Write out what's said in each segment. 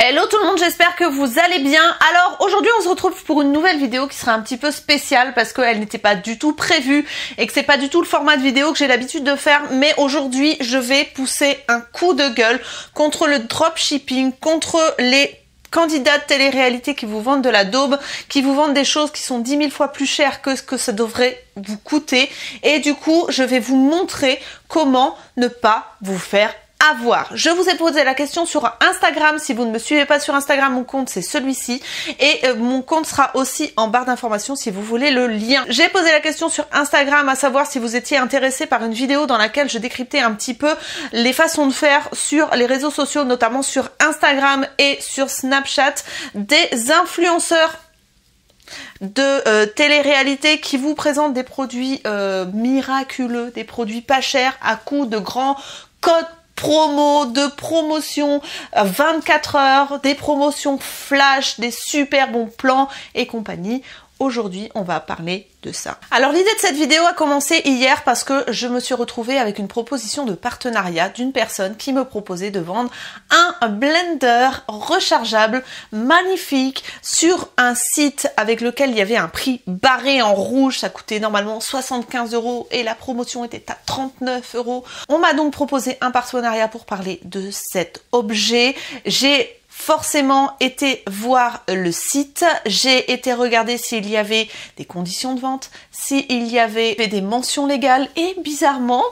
Hello tout le monde, j'espère que vous allez bien. Alors aujourd'hui on se retrouve pour une nouvelle vidéo qui sera un petit peu spéciale parce qu'elle n'était pas du tout prévue et que c'est pas du tout le format de vidéo que j'ai l'habitude de faire, mais aujourd'hui je vais pousser un coup de gueule contre le dropshipping, contre les candidats de télé-réalité qui vous vendent de la daube, qui vous vendent des choses qui sont 10 000 fois plus chères que ce que ça devrait vous coûter. Et du coup je vais vous montrer comment ne pas vous faire avoir. Je vous ai posé la question sur Instagram. Si vous ne me suivez pas sur Instagram, mon compte c'est celui-ci et mon compte sera aussi en barre d'informations si vous voulez le lien. J'ai posé la question sur Instagram à savoir si vous étiez intéressé par une vidéo dans laquelle je décryptais un petit peu les façons de faire sur les réseaux sociaux, notamment sur Instagram et sur Snapchat, des influenceurs de télé-réalité qui vous présentent des produits miraculeux, des produits pas chers à coût de grands codes promo, de promotion 24 heures, des promotions flash, des super bons plans et compagnie. Aujourd'hui, on va parler de ça. Alors l'idée de cette vidéo a commencé hier parce que je me suis retrouvée avec une proposition de partenariat d'une personne qui me proposait de vendre un blender rechargeable magnifique sur un site avec lequel il y avait un prix barré en rouge. Ça coûtait normalement 75 € et la promotion était à 39 €. On m'a donc proposé un partenariat pour parler de cet objet. J'ai forcément été voir le site, j'ai été regarder s'il y avait des conditions de vente, s'il y avait des mentions légales et bizarrement,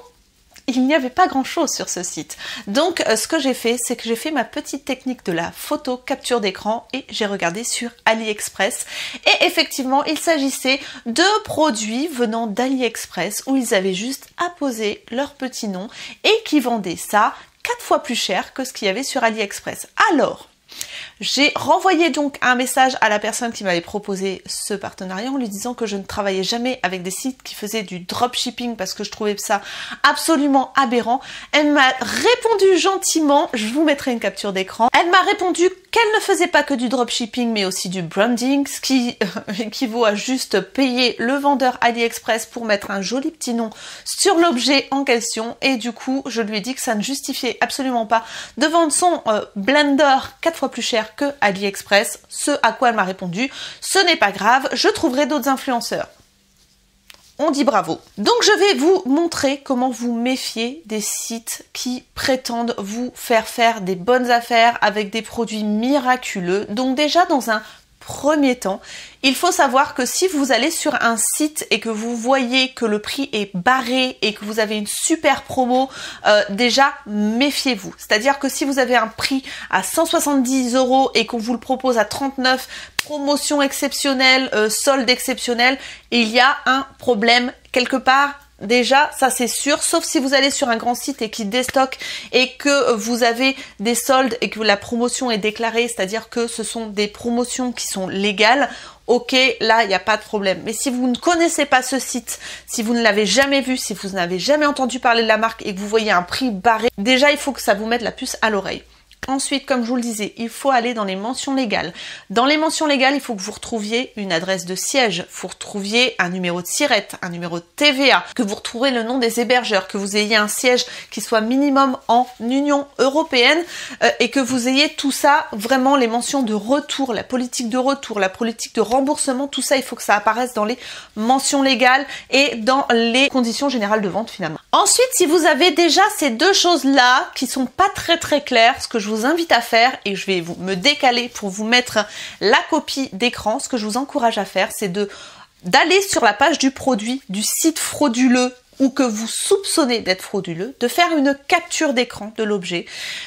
il n'y avait pas grand chose sur ce site. Donc ce que j'ai fait, c'est que j'ai fait ma petite technique de la photo capture d'écran et j'ai regardé sur AliExpress. Et effectivement, il s'agissait de produits venant d'AliExpress où ils avaient juste apposé leur petit nom et qui vendaient ça 4 fois plus cher que ce qu'il y avait sur AliExpress. Alors, j'ai renvoyé donc un message à la personne qui m'avait proposé ce partenariat en lui disant que je ne travaillais jamais avec des sites qui faisaient du dropshipping parce que je trouvais ça absolument aberrant. Elle m'a répondu gentiment, je vous mettrai une capture d'écran, elle m'a répondu qu'elle ne faisait pas que du dropshipping mais aussi du branding, ce qui équivaut à juste payer le vendeur AliExpress pour mettre un joli petit nom sur l'objet en question et du coup je lui ai dit que ça ne justifiait absolument pas de vendre son blender 4 fois plus cher que AliExpress, ce à quoi elle m'a répondu, ce n'est pas grave, je trouverai d'autres influenceurs. On dit bravo. Donc je vais vous montrer comment vous méfier des sites qui prétendent vous faire faire des bonnes affaires avec des produits miraculeux. Donc déjà dans un premier temps, il faut savoir que si vous allez sur un site et que vous voyez que le prix est barré et que vous avez une super promo, déjà méfiez-vous. C'est-à-dire que si vous avez un prix à 170 € et qu'on vous le propose à 39, promotion exceptionnelle, solde exceptionnel, il y a un problème quelque part. Déjà, ça c'est sûr, sauf si vous allez sur un grand site et qui déstocke et que vous avez des soldes et que la promotion est déclarée, c'est-à-dire que ce sont des promotions qui sont légales, ok, là il n'y a pas de problème. Mais si vous ne connaissez pas ce site, si vous ne l'avez jamais vu, si vous n'avez jamais entendu parler de la marque et que vous voyez un prix barré, déjà il faut que ça vous mette la puce à l'oreille. Ensuite, comme je vous le disais, il faut aller dans les mentions légales. Dans les mentions légales, il faut que vous retrouviez une adresse de siège, vous retrouviez un numéro de SIRET, un numéro de TVA, que vous retrouviez le nom des hébergeurs, que vous ayez un siège qui soit minimum en Union européenne et que vous ayez tout ça, vraiment les mentions de retour, la politique de retour, la politique de remboursement, tout ça, il faut que ça apparaisse dans les mentions légales et dans les conditions générales de vente finalement. Ensuite, si vous avez déjà ces deux choses-là qui sont pas très claires, ce que je vous invite à faire, et je vais me décaler pour vous mettre la copie d'écran, ce que je vous encourage à faire, c'est d'aller sur la page du produit, du site frauduleux ou que vous soupçonnez d'être frauduleux, de faire une capture d'écran de l'objet,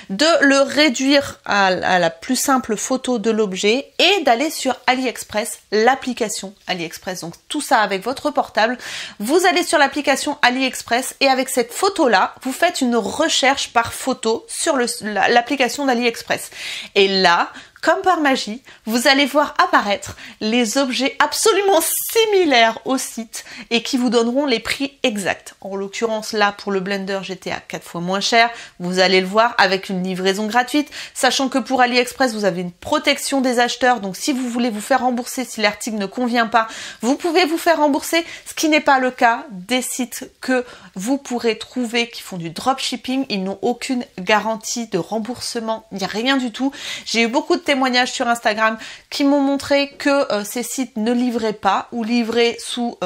de le réduire à la plus simple photo de l'objet et d'aller sur AliExpress, l'application AliExpress. Donc tout ça avec votre portable, vous allez sur l'application AliExpress et avec cette photo-là, vous faites une recherche par photo sur l'application d'AliExpress. Et là, comme par magie, vous allez voir apparaître les objets absolument similaires au site et qui vous donneront les prix exacts. En l'occurrence, là, pour le blender, j'étais à 4 fois moins cher. Vous allez le voir avec une livraison gratuite, sachant que pour AliExpress, vous avez une protection des acheteurs. Donc, si vous voulez vous faire rembourser, si l'article ne convient pas, vous pouvez vous faire rembourser, ce qui n'est pas le cas des sites que vous pourrez trouver qui font du dropshipping. Ils n'ont aucune garantie de remboursement, il n'y a rien du tout. J'ai eu beaucoup de témoignages sur Instagram qui m'ont montré que ces sites ne livraient pas ou livraient sous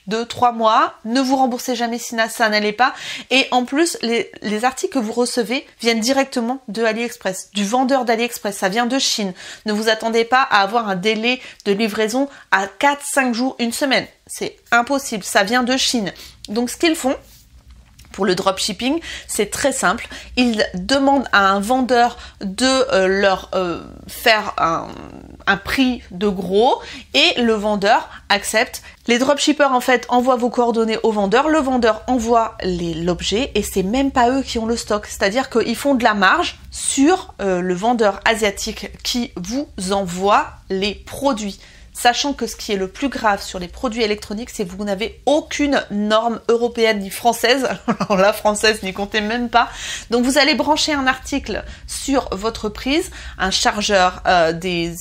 2-3 mois, ne vous remboursez jamais si ça n'allait pas. Et en plus, les articles que vous recevez viennent directement de AliExpress, du vendeur d'AliExpress, ça vient de Chine. Ne vous attendez pas à avoir un délai de livraison à 4-5 jours, une semaine. C'est impossible, ça vient de Chine. Donc ce qu'ils font, pour le dropshipping, c'est très simple. Ils demandent à un vendeur de leur faire un prix de gros et le vendeur accepte. Les dropshippers en fait envoient vos coordonnées au vendeur, le vendeur envoie l'objet et c'est même pas eux qui ont le stock. C'est-à-dire qu'ils font de la marge sur le vendeur asiatique qui vous envoie les produits. Sachant que ce qui est le plus grave sur les produits électroniques, c'est que vous n'avez aucune norme européenne ni française. Alors la française, n'y comptez même pas. Donc vous allez brancher un article sur votre prise, un chargeur, des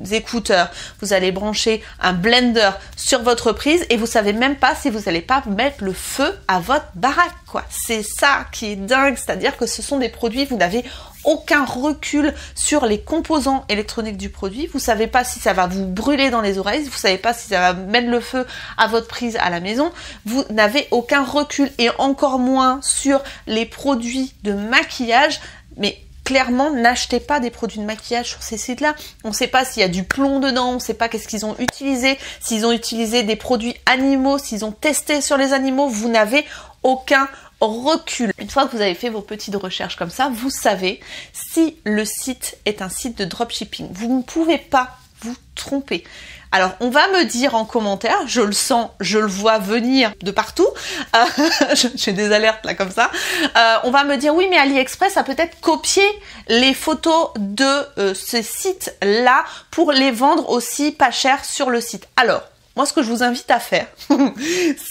écouteurs. Vous allez brancher un blender sur votre prise et vous savez même pas si vous n'allez pas mettre le feu à votre baraque, quoi. C'est ça qui est dingue, c'est-à-dire que ce sont des produits, vous n'avez aucun recul sur les composants électroniques du produit. Vous savez pas si ça va vous brûler dans les oreilles, vous savez pas si ça va mettre le feu à votre prise à la maison. Vous n'avez aucun recul et encore moins sur les produits de maquillage. Mais clairement, n'achetez pas des produits de maquillage sur ces sites-là. On ne sait pas s'il y a du plomb dedans, on ne sait pas qu'est-ce qu'ils ont utilisé, s'ils ont utilisé des produits animaux, s'ils ont testé sur les animaux. Vous n'avez aucun recul. Une fois que vous avez fait vos petites recherches comme ça, vous savez si le site est un site de dropshipping. Vous ne pouvez pas vous tromper. Alors, on va me dire en commentaire, je le sens, je le vois venir de partout, j'ai des alertes là comme ça, on va me dire oui mais AliExpress a peut-être copié les photos de ce site-là pour les vendre aussi pas cher sur le site. Alors, moi, ce que je vous invite à faire,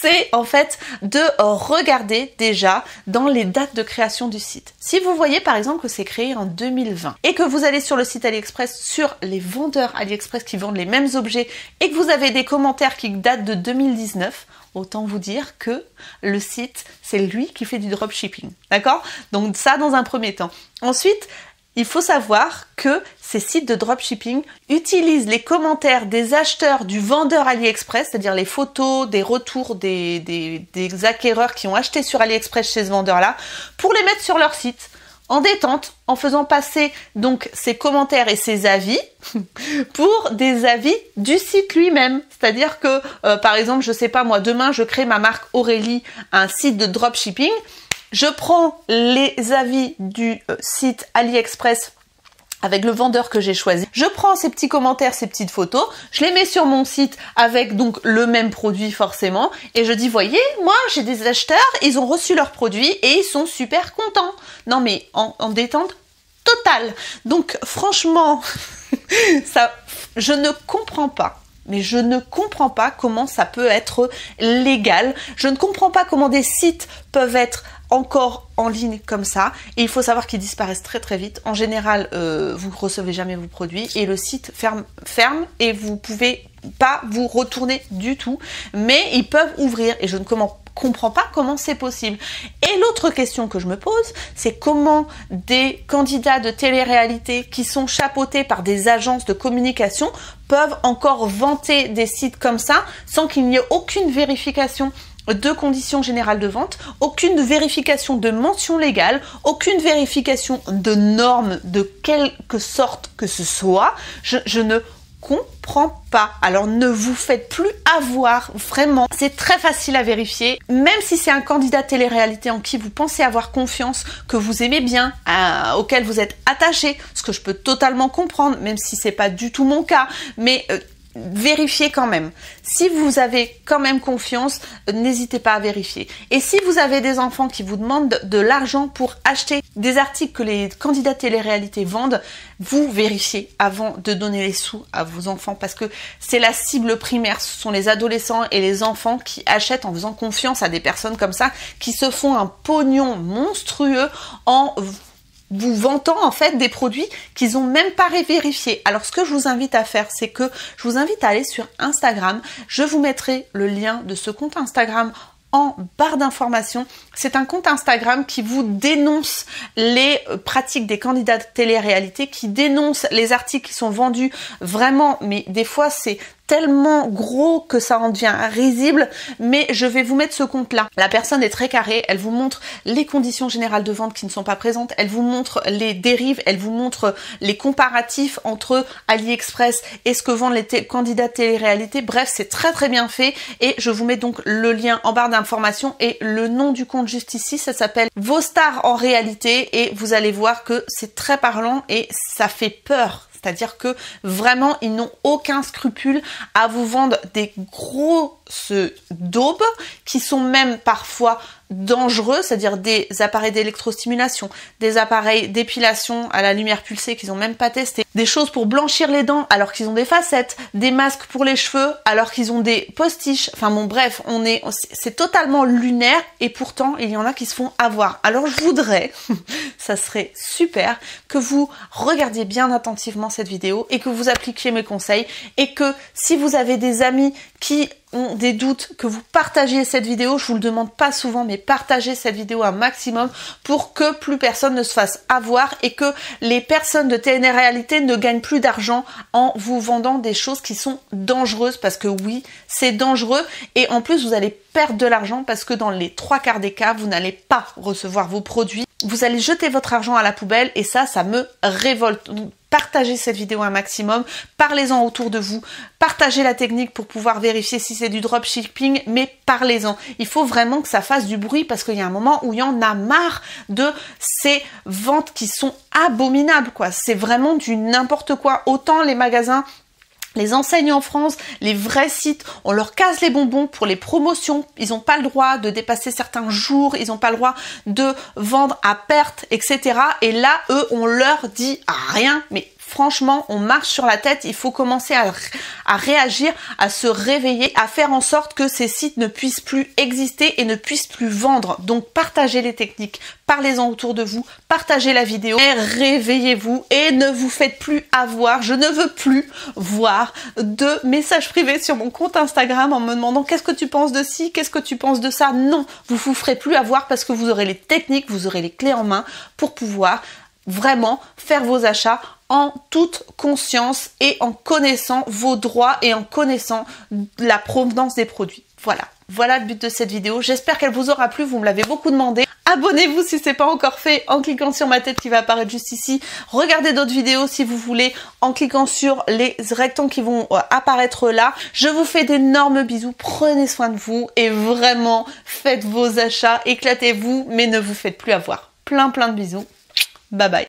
c'est en fait de regarder déjà dans les dates de création du site. Si vous voyez par exemple que c'est créé en 2020 et que vous allez sur le site AliExpress, sur les vendeurs AliExpress qui vendent les mêmes objets et que vous avez des commentaires qui datent de 2019, autant vous dire que le site, c'est lui qui fait du dropshipping. D'accord? Donc ça dans un premier temps. Ensuite, il faut savoir que ces sites de dropshipping utilisent les commentaires des acheteurs du vendeur AliExpress, c'est-à-dire les photos, des retours des acquéreurs qui ont acheté sur AliExpress chez ce vendeur-là, pour les mettre sur leur site en détente, en faisant passer donc ces commentaires et ces avis pour des avis du site lui-même. C'est-à-dire que, par exemple, je sais pas moi, demain je crée ma marque Aurélie, un site de dropshipping. Je prends les avis du site AliExpress avec le vendeur que j'ai choisi. Je prends ces petits commentaires, ces petites photos, je les mets sur mon site avec donc le même produit forcément et je dis voyez, moi j'ai des acheteurs, ils ont reçu leurs produits et ils sont super contents. Non mais en détente totale. Donc franchement, ça, je ne comprends pas. Mais je ne comprends pas comment ça peut être légal. Je ne comprends pas comment des sites peuvent être encore en ligne comme ça. Et il faut savoir qu'ils disparaissent très très vite. En général, vous ne recevez jamais vos produits et le site ferme et vous pouvez pas vous retourner du tout. Mais ils peuvent ouvrir et je ne comprends pas comment c'est possible. Et l'autre question que je me pose, c'est comment des candidats de télé-réalité qui sont chapeautés par des agences de communication peuvent encore vanter des sites comme ça sans qu'il n'y ait aucune vérification de conditions générales de vente, aucune vérification de mention légale, aucune vérification de normes de quelque sorte que ce soit. Je ne comprends pas. Alors ne vous faites plus avoir, vraiment. C'est très facile à vérifier. Même si c'est un candidat télé-réalité en qui vous pensez avoir confiance, que vous aimez bien, auquel vous êtes attaché, ce que je peux totalement comprendre, même si c'est pas du tout mon cas, mais vérifiez quand même. Si vous avez quand même confiance, n'hésitez pas à vérifier. Et si vous avez des enfants qui vous demandent de l'argent pour acheter des articles que les candidats télé-réalité vendent, vous vérifiez avant de donner les sous à vos enfants parce que c'est la cible primaire. Ce sont les adolescents et les enfants qui achètent en faisant confiance à des personnes comme ça qui se font un pognon monstrueux en vous vantant en fait des produits qu'ils n'ont même pas vérifiés. Alors ce que je vous invite à faire, c'est que je vous invite à aller sur Instagram. Je vous mettrai le lien de ce compte Instagram en barre d'informations. C'est un compte Instagram qui vous dénonce les pratiques des candidats de télé-réalité, qui dénonce les articles qui sont vendus vraiment, mais des fois c'est tellement gros que ça en devient risible, mais je vais vous mettre ce compte-là. La personne est très carrée, elle vous montre les conditions générales de vente qui ne sont pas présentes, elle vous montre les dérives, elle vous montre les comparatifs entre AliExpress et ce que vendent les candidats de télé-réalité. Bref, c'est très très bien fait et je vous mets donc le lien en barre d'informations et le nom du compte juste ici, ça s'appelle Vos stars en réalité et vous allez voir que c'est très parlant et ça fait peur. C'est-à-dire que vraiment, ils n'ont aucun scrupule à vous vendre des grosses daubes qui sont même parfois dangereux, c'est-à-dire des appareils d'électrostimulation, des appareils d'épilation à la lumière pulsée qu'ils n'ont même pas testé, des choses pour blanchir les dents alors qu'ils ont des facettes, des masques pour les cheveux alors qu'ils ont des postiches. Enfin bon, bref, c'est totalement lunaire et pourtant il y en a qui se font avoir. Alors je voudrais, ça serait super, que vous regardiez bien attentivement cette vidéo et que vous appliquiez mes conseils et que si vous avez des amis qui ont des doutes, que vous partagiez cette vidéo. Je vous le demande pas souvent, mais partagez cette vidéo un maximum pour que plus personne ne se fasse avoir et que les personnes de télé-réalité ne gagnent plus d'argent en vous vendant des choses qui sont dangereuses, parce que oui, c'est dangereux et en plus vous allez perdre de l'argent parce que dans les 3/4 des cas, vous n'allez pas recevoir vos produits. Vous allez jeter votre argent à la poubelle et ça me révolte. Donc, partagez cette vidéo un maximum, parlez-en autour de vous, partagez la technique pour pouvoir vérifier si c'est du dropshipping, mais parlez-en. Il faut vraiment que ça fasse du bruit parce qu'il y a un moment où il y en a marre de ces ventes qui sont abominables, quoi. C'est vraiment du n'importe quoi. Autant les magasins, les enseignes en France, les vrais sites, on leur casse les bonbons pour les promotions. Ils n'ont pas le droit de dépasser certains jours, ils n'ont pas le droit de vendre à perte, etc. Et là, eux, on leur dit rien, mais franchement, on marche sur la tête. Il faut commencer à réagir, à se réveiller, à faire en sorte que ces sites ne puissent plus exister et ne puissent plus vendre. Donc, partagez les techniques, parlez-en autour de vous, partagez la vidéo et réveillez-vous et ne vous faites plus avoir. Je ne veux plus voir de messages privés sur mon compte Instagram en me demandant qu'est-ce que tu penses de ci, qu'est-ce que tu penses de ça. Non, vous vous ferez plus avoir parce que vous aurez les techniques, vous aurez les clés en main pour pouvoir vraiment faire vos achats en toute conscience et en connaissant vos droits et en connaissant la provenance des produits. Voilà le but de cette vidéo. J'espère qu'elle vous aura plu, vous me l'avez beaucoup demandé. Abonnez-vous si ce n'est pas encore fait en cliquant sur ma tête qui va apparaître juste ici. Regardez d'autres vidéos si vous voulez en cliquant sur les rectangles qui vont apparaître là. Je vous fais d'énormes bisous, prenez soin de vous et vraiment faites vos achats, éclatez-vous mais ne vous faites plus avoir. Plein de bisous. Bye bye.